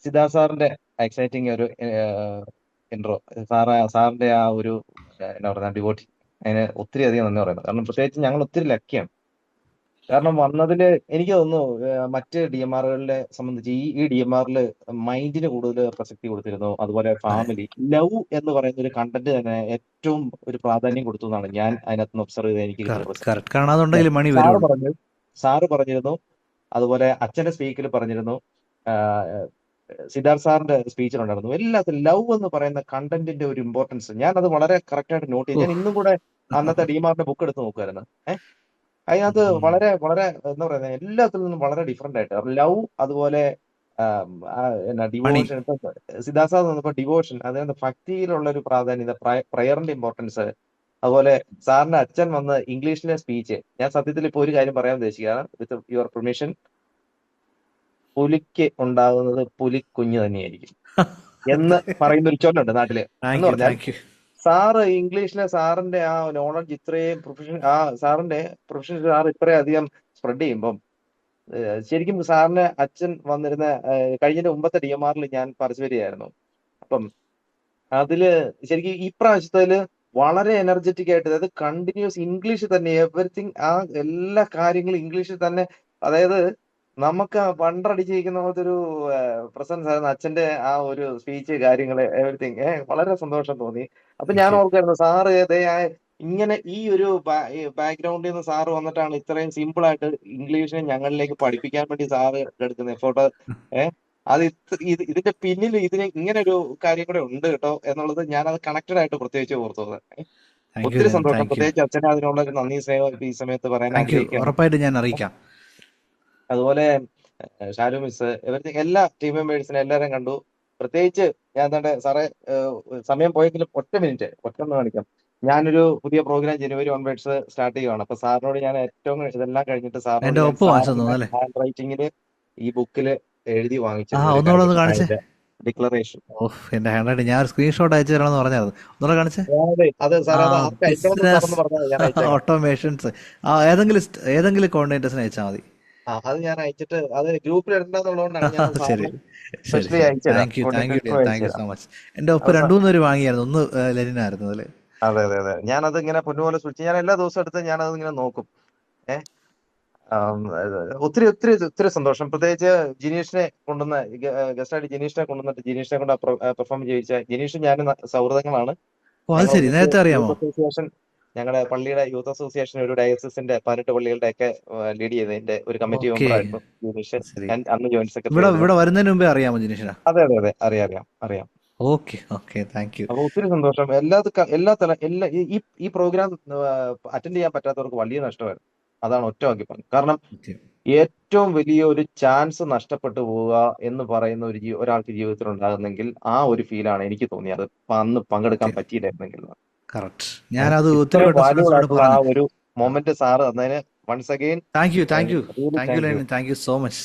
സിദ്ധാർത്ഥ് സാറിന്റെ എക്സൈറ്റിംഗ് ഒരു ഇൻട്രോ. സാറിന്റെ ആ ഒരു എന്നാ പറയുക ഡിവോട്ടി, അതിന് ഒത്തിരി അധികം നന്ദി പറയുന്നത്. കാരണം പ്രത്യേകിച്ച് ഞങ്ങൾ ഒത്തിരി ലക്കിയാണ്. കാരണം വന്നതില് എനിക്ക് തോന്നുന്നു മറ്റ് ഡി എം ആറുകളെ സംബന്ധിച്ച് ഈ ഡി എം ആറിൽ മൈൻഡിന് കൂടുതൽ പ്രസക്തി കൊടുത്തിരുന്നു. അതുപോലെ അതെ ഫാമിലി ലവ് എന്ന് പറയുന്ന ഒരു കണ്ടന്റ് തന്നെ ഏറ്റവും ഒരു പ്രാധാന്യം കൊടുത്തു എന്നാണ് ഞാൻ അതിനകത്ത് നിന്ന് ഒബ്സർവ് ചെയ്ത് എനിക്ക് കിട്ടിയ കറക്റ്റ് പ്രസക്തി. കറക്റ്റ് കാണാതുണ്ടെങ്കിൽ മണി സാറ് വരുള്ളൂ. പറഞ്ഞു സാറ് പറഞ്ഞിരുന്നു. അതുപോലെ അച്ഛന്റെ സ്പീക്കിൽ പറഞ്ഞിരുന്നു. ആഹ് സിദ്ധാർത്ഥ് സാറിന്റെ സ്പീച്ചിലുണ്ടായിരുന്നു. എല്ലാത്തിലും ലവ് എന്ന് പറയുന്ന കണ്ടന്റിന്റെ ഒരു ഇമ്പോർട്ടൻസ് ഞാൻ അത് വളരെ കറക്റ്റ് ആയിട്ട് നോട്ട് ചെയ്തു. ഞാൻ ഓഹ് ഇന്നും കൂടെ അന്നത്തെ ഡിമാർട്ടിന്റെ ബുക്ക് എടുത്ത് നോക്കുമായിരുന്നു. അതിനകത്ത് വളരെ വളരെ എന്താ പറയുക എല്ലാത്തിൽ നിന്നും വളരെ ഡിഫറെന്റ് ആയിട്ട് ലവ്, അതുപോലെ എന്നാ മണി ഡിവോഷൻ. ഇപ്പൊ സിദ്ധാർത്ഥ സാർ വന്നപ്പോ ഡിവോഷൻ, അതായത് ഭക്തിയിലുള്ള ഒരു പ്രാധാന്യത, പ്രയറിന്റെ ഇമ്പോർട്ടൻസ്. അതുപോലെ സാറിന്റെ അച്ഛൻ വന്ന് ഇംഗ്ലീഷിലെ സ്പീച്ച്, ഞാൻ സത്യത്തിൽ ഇപ്പൊ ഒരു കാര്യം പറയാൻ ഉദ്ദേശിക്കുകയാണ്, വിത്ത് യുവർ പെർമിഷൻ. പുലിക്ക് ഉണ്ടാകുന്നത് പുലിക്കുഞ്ഞ് തന്നെയായിരിക്കും എന്ന് പറയുന്ന ഒരു ചൊല്ലുണ്ട് നാട്ടില്. എന്ന് താങ്ക് യു പറഞ്ഞാൽ താങ്ക് യു. സാറ് ഇംഗ്ലീഷിലെ സാറിന്റെ ആ നോളജ് ഇത്രയും പ്രൊഫഷൻ, ആ സാറിന്റെ പ്രൊഫഷൻ സാർ ഇത്രയും അധികം സ്പ്രെഡ് ചെയ്യുമ്പം ശരിക്കും സാറിന് അച്ഛൻ വന്നിരുന്ന കഴിഞ്ഞ മുമ്പത്തെ ഡി എം ആറിൽ ഞാൻ പാർട്ടിസിപ്പേറ്റ് ചെയ്യായിരുന്നു. അപ്പം അതില് ശരിക്കും ഇപ്രാവശ്യത്തില് വളരെ എനർജറ്റിക് ആയിട്ട്, അതായത് കണ്ടിന്യൂസ് ഇംഗ്ലീഷ് തന്നെ എവറിത്തിങ്, ആ എല്ലാ കാര്യങ്ങളും ഇംഗ്ലീഷിൽ തന്നെ. അതായത് നമുക്ക് വണ്ടടിച്ചിരിക്കുന്ന പോലത്തെ ഒരു പ്രസൻസ് ആയിരുന്നു അച്ഛന്റെ ആ ഒരു സ്പീച്ച്, കാര്യങ്ങള്, എവറിത്തിങ്. വളരെ സന്തോഷം തോന്നി. അപ്പൊ താങ്ക് ഞാൻ യു. ഓർക്കായിരുന്നു സാറ് ഇങ്ങനെ ഈ ഒരു ബാക്ക്ഗ്രൗണ്ടിൽ നിന്ന് സാറ് വന്നിട്ടാണ് ഇത്രയും സിമ്പിൾ ആയിട്ട് ഇംഗ്ലീഷിനെ ഞങ്ങളിലേക്ക് പഠിപ്പിക്കാൻ വേണ്ടി സാറ് എടുക്കുന്ന എഫോർട്ട്. അത് ഇതിന്റെ പിന്നിൽ ഇങ്ങനെ ഒരു കാര്യം കൂടെ ഉണ്ട് കേട്ടോ എന്നുള്ളത് ഞാൻ അത് കണക്റ്റഡ് ആയിട്ട് പ്രത്യേകിച്ച് ഓർത്തത്. താങ്ക് യു ഒത്തിരി സന്തോഷം. താങ്ക് യു പ്രത്യേകിച്ച് അച്ഛനെ അതിനുള്ള ഒരു നന്ദി സ്നേഹം ഈ സമയത്ത് പറയാൻ താങ്ക് യു. ആഗ്രഹിക്കുകയാണ്. ഉറപ്പായിട്ട് ഞാൻ അറിയിക്കാം. അതുപോലെ ഷാലു മിസ്, ഇവരുടെ എല്ലാ ടീം മെമ്പേഴ്സിനെ എല്ലാവരെയും കണ്ടു. പ്രത്യേകിച്ച് ഞാൻ തന്നെ സാറേ, സമയം പോയെങ്കിലും ഒറ്റ ഒന്ന് കാണിക്കാം. ഞാനൊരു പുതിയ പ്രോഗ്രാം ജനുവരി ഓൺവേർഡ്സ് സ്റ്റാർട്ട് ചെയ്യുവാണ്. അപ്പൊ സാറിനോട് ഞാൻ ഏറ്റവും ഇതെല്ലാം കഴിഞ്ഞിട്ട് സാറിനോട് എന്റെ ഞാൻ ഒപ്പ് വാങ്ങിച്ചു സാറിന്റെ തോന്നുന്നു അല്ലേ? ഹാൻഡ് റൈറ്റിംഗില് ഈ ബുക്കിൽ എഴുതി ആ വാങ്ങിച്ചിരുന്ന ഒരു ഒന്നുകൂടെ ഒന്ന് കാര്യം, കാണിച്ചേ. അതിന്റെ ഡിക്ലറേഷൻ. ഓഹ് എന്റെ ഹാൻഡ് റൈറ്റിംഗ് ഞാൻ ഒരു സ്ക്രീൻഷോട്ട് അയച്ചു തരണമെന്ന് പറഞ്ഞായിരുന്നു. ഒന്നുകൂടെ കാണിച്ചേ. അത് ആ സാറേ, അത് ആർക്ക് അയക്കണമെന്ന് ബിസിനസ് സാറൊന്ന് പറഞ്ഞാൽ ഞാൻ അയച്ചേക്കാം. ഓട്ടോമേഷൻസ്. ആ ഏതെങ്കിലും കോർഡിനേറ്റേഴ്സിന് അയച്ചാൽ മതി. അത് ഞാൻ അയച്ചിട്ട് അത് ഗ്രൂപ്പിൽ ഇടണ്ടെന്നുള്ളതുകൊണ്ടാണ് ഞാൻ ശരി സാറിന് ശരി സ്പെഷ്യലി ശരി. അയച്ചുതരാം. താങ്ക് യു താങ്ക് യു കോർഡിനേറ്റേഴ്സിനും താങ്ക് യു സോ അയച്ചുതരാം. മച്ച്. എന്റെ ഒപ്പ് അത് രണ്ടു മൂന്ന് പേര് വാങ്ങിയായിരുന്നു. ഒന്ന് ലെനിനായിരുന്നു അതില്. അതെ അതെ അതെ, ഞാനത് ഇങ്ങനെ പൊന്നുപോലെ സൂക്ഷിച്ച് ഞാൻ എല്ലാ ദിവസവും എടുത്ത് ഞാനത് ഇങ്ങനെ നോക്കും. ഏഹ് ഒത്തിരി ഒത്തിരി ഒത്തിരി സന്തോഷം. പ്രത്യേകിച്ച് ജിനീഷിനെ കൊണ്ടുവന്ന ഗസ്റ്റായിട്ട് ജിനീഷിനെ കൊണ്ടുവന്നിട്ട് ജിനീഷിനെ കൊണ്ട് പെർഫോം ചെയ്യിച്ച ജിനീഷും ഞാനും സൗഹൃദങ്ങൾ. ഓ അത് ഞങ്ങൾ ശരി, ഒന്നിച്ച് നേരത്തെ അറിയാമോ? യൂത്ത് അസോസിയേഷൻ, ഞങ്ങളുടെ പള്ളിയുടെ യൂത്ത് അസോസിയേഷൻ ഒരു ഡയസിന്റെ 18 പള്ളികളുടെ ഒക്കെ ലീഡ് ചെയ്തതിന്റെ ഒരു കമ്മിറ്റി ഓക്കെ മെമ്പർ ആയിരുന്നു ജിനീഷ്. ശരി. ഞാൻ അന്ന് ജോയിന്റ് സെക്രട്ടറി ഇവിടെ ആയിരുന്നു. ഇവിടെ വരുന്നതിന് മുമ്പേ അറിയാമോ ജിനീഷിന? അതെ അതെ അതെ, അറിയാം അറിയാം അറിയാം. Okay okay thank you. അപ്പൊ ഒത്തിരി സന്തോഷം. എല്ലാ തല എല്ലാ ഈ പ്രോഗ്രാം അറ്റൻഡ് ചെയ്യാൻ പറ്റാത്തവർക്ക് വലിയ നഷ്ടമായിരുന്നു. അതാണ് ഒറ്റ വാക്കി പറഞ്ഞത്. കാരണം ഏറ്റവും വലിയ ഒരു ചാൻസ് നഷ്ടപ്പെട്ടു പോവുക എന്ന് പറയുന്ന ഒരാൾക്ക് ജീവിതത്തിൽ ഉണ്ടാകുന്നെങ്കിൽ ആ ഒരു ഫീലാണ് എനിക്ക് തോന്നിയത്. അന്ന് പങ്കെടുക്കാൻ സത്യം. പറ്റിയില്ലായിരുന്നെങ്കിൽ. കറക്റ്റ്. ഞാനത് ഒത്തിരി ഇത്രയും വട്ടം വാല്യൂബിൾ സ്റ്റുഡൻസിനോട് ആയിട്ടുള്ള ആ പറഞ്ഞു. ഒരു മൊമെന്റ് സാറ് തന്നതിന് once again thank you thank you really thank you thank you. Lenin. Thank you so much.